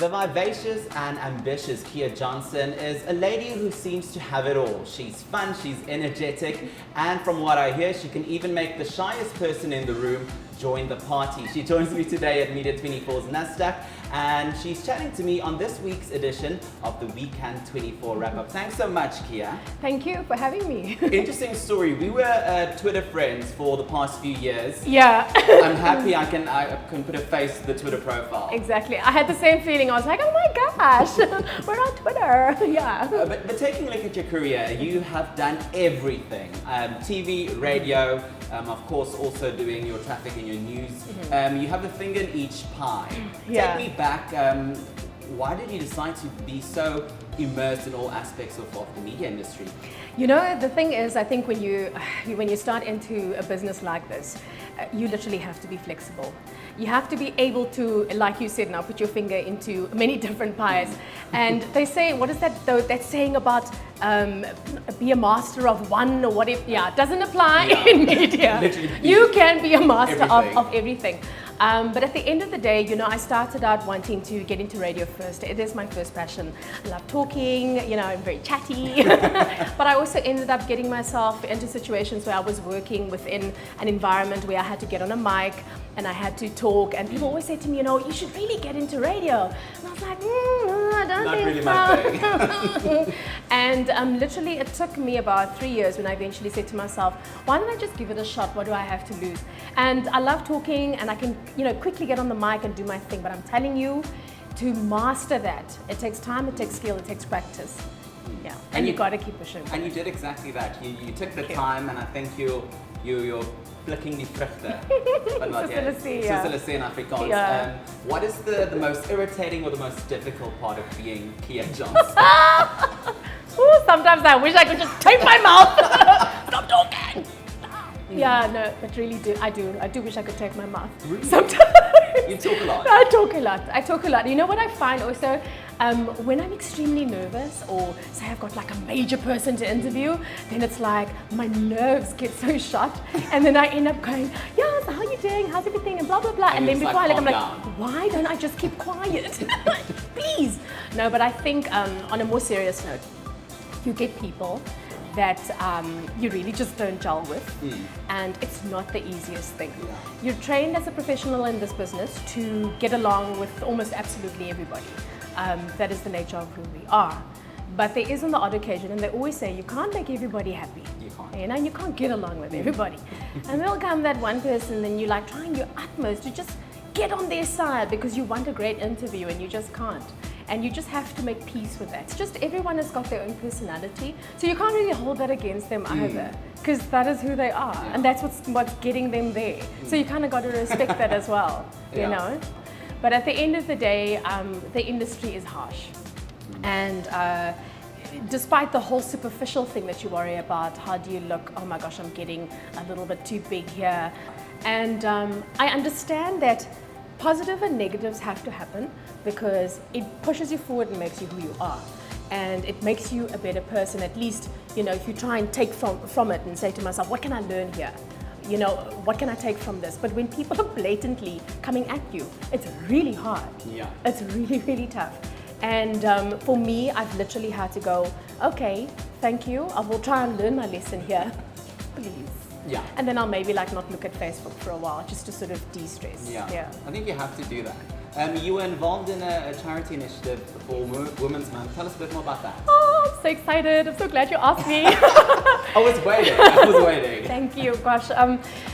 The vivacious and ambitious Kia Johnson is a lady who seems to have it all. She's fun, she's energetic, and from what I hear, she can even make the shyest person in the room join the party. She joins me today at Media24's Nasdak, and she's chatting to me on this week's edition of the WeCan24 Wrap Up. Thanks so much, Kia. Thank you for having me. Interesting story. We were Twitter friends for the past few years. Yeah. I'm happy I can put a face to the Twitter profile. Exactly. I had the same feeling. I was like, oh my gosh, we're on Twitter. Yeah. But taking a look at your career, you have done everything. TV, radio, of course also doing your traffic and your news. Mm-hmm. You have a finger in each pie. Yeah. Take me back, why did you decide to be so immersed in all aspects of the media industry? You know, the thing is, I think when you start into a business like this, you literally have to be flexible. You have to be able to, like you said, now put your finger into many different pies. And they say, what is that though? That saying about be a master of one or whatever. Yeah, it doesn't apply in media. You can be a master of everything. But at the end of the day, you know, I started out wanting to get into radio first. It is my first passion. I love talking, you know, I'm very chatty. But I also ended up getting myself into situations where I was working within an environment where I had to get on a mic and I had to talk, and people always say to me, you know, you should really get into radio. And I was like, I don't Not think really so. my thing. And literally it took me about 3 years when I eventually said to myself, why don't I just give it a shot? What do I have to lose? And I love talking, and I can, you know, quickly get on the mic and do my thing. But I'm telling you, to master that, it takes time, it takes skill, it takes practice. Yeah, and you got to keep pushing. And you did exactly that. You took the time, and I think you're flicking die vrugte. But not yet. Soos hulle sê in Afrikaans. Yeah. What is the most irritating or the most difficult part of being Kia Johnson? Ooh, sometimes I wish I could just tape my mouth. Stop talking. Yeah, no, but really I do wish I could take my mouth. Really? Sometimes. You talk a lot. I talk a lot. You know what I find also, when I'm extremely nervous, or say I've got like a major person to interview, then it's like my nerves get so shot, and then I end up going, yeah, so how are you doing? How's everything? And blah blah blah. And then before I'm like, why don't I just keep quiet? Please. No, but I think on a more serious note, you get people that you really just don't gel with, and it's not the easiest thing. Yeah. You're trained as a professional in this business to get along with almost absolutely everybody. That is the nature of who we are. But there is on the odd occasion, and they always say, you can't make everybody happy. You can't. You know, you can't get along with everybody. And there'll come that one person, and you're like trying your utmost to just get on their side because you want a great interview and you just can't. And you just have to make peace with that. It's just everyone has got their own personality, so you can't really hold that against them either, because that is who they are, and that's what's getting them there. So you kind of got to respect that as well, you know. But at the end of the day, the industry is harsh, and despite the whole superficial thing that you worry about, how do you look? Oh my gosh, I'm getting a little bit too big here, and I understand that positive and negatives have to happen because it pushes you forward and makes you who you are, and it makes you a better person. At least, you know, if you try and take from it and say to myself, what can I learn here? You know, what can I take from this? But when people are blatantly coming at you, it's really hard. Yeah. It's really, really tough. And for me, I've literally had to go, okay, thank you. I will try and learn my lesson here, please. Yeah. And then I'll maybe like not look at Facebook for a while, just to sort of de-stress. Yeah. I think you have to do that. You were involved in a charity initiative for Women's Month. Tell us a bit more about that. Oh, I'm so excited. I'm so glad you asked me. I was waiting. Thank you. Gosh.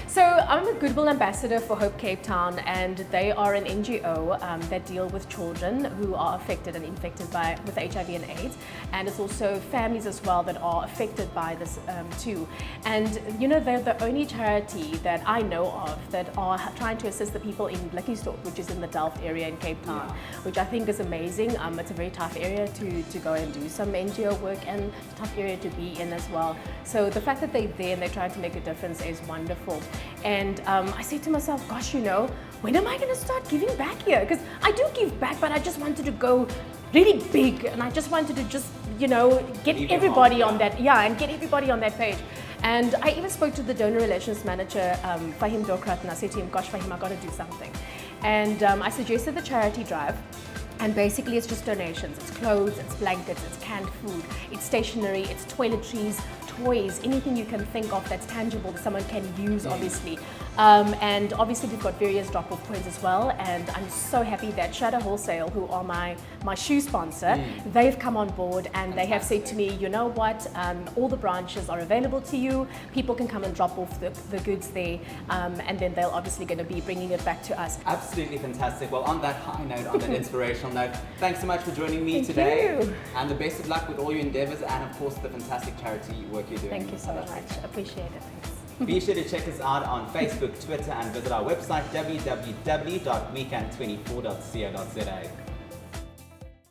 So I'm a Goodwill Ambassador for Hope Cape Town, and they are an NGO that deal with children who are affected and infected with HIV and AIDS, and it's also families as well that are affected by this too. And you know, they're the only charity that I know of that are trying to assist the people in Blikkiesdorp, which is in the Delft area in Cape Town, which I think is amazing. It's a very tough area to go and do some NGO work, and a tough area to be in as well. So the fact that they're there and they're trying to make a difference is wonderful. And I said to myself, gosh, you know, when am I going to start giving back here? Because I do give back, but I just wanted to go really big, and I just wanted to just, you know, get everybody on that, and get everybody on that page. And I even spoke to the donor relations manager, Fahim Dokrat, and I said to him, gosh, Fahim, I got to do something. And I suggested the charity drive. And basically it's just donations. It's clothes, it's blankets, it's canned food, it's stationery, it's toiletries, toys, anything you can think of that's tangible that someone can use, obviously. And obviously we've got various drop-off points as well, and I'm so happy that Shadow Wholesale, who are my shoe sponsor, they've come on board and they have said to me, you know what, all the branches are available to you, people can come and drop off the goods there, and then they're obviously going to be bringing it back to us. Absolutely fantastic. Well, on that high note, on that inspirational note, thanks so much for joining me Thank today. you. And the best of luck with all your endeavors and of course the fantastic charity work you're doing. Thank you so much. Appreciate it. Thanks. Be sure to check us out on Facebook, Twitter, and visit our website www.wecan24.co.za.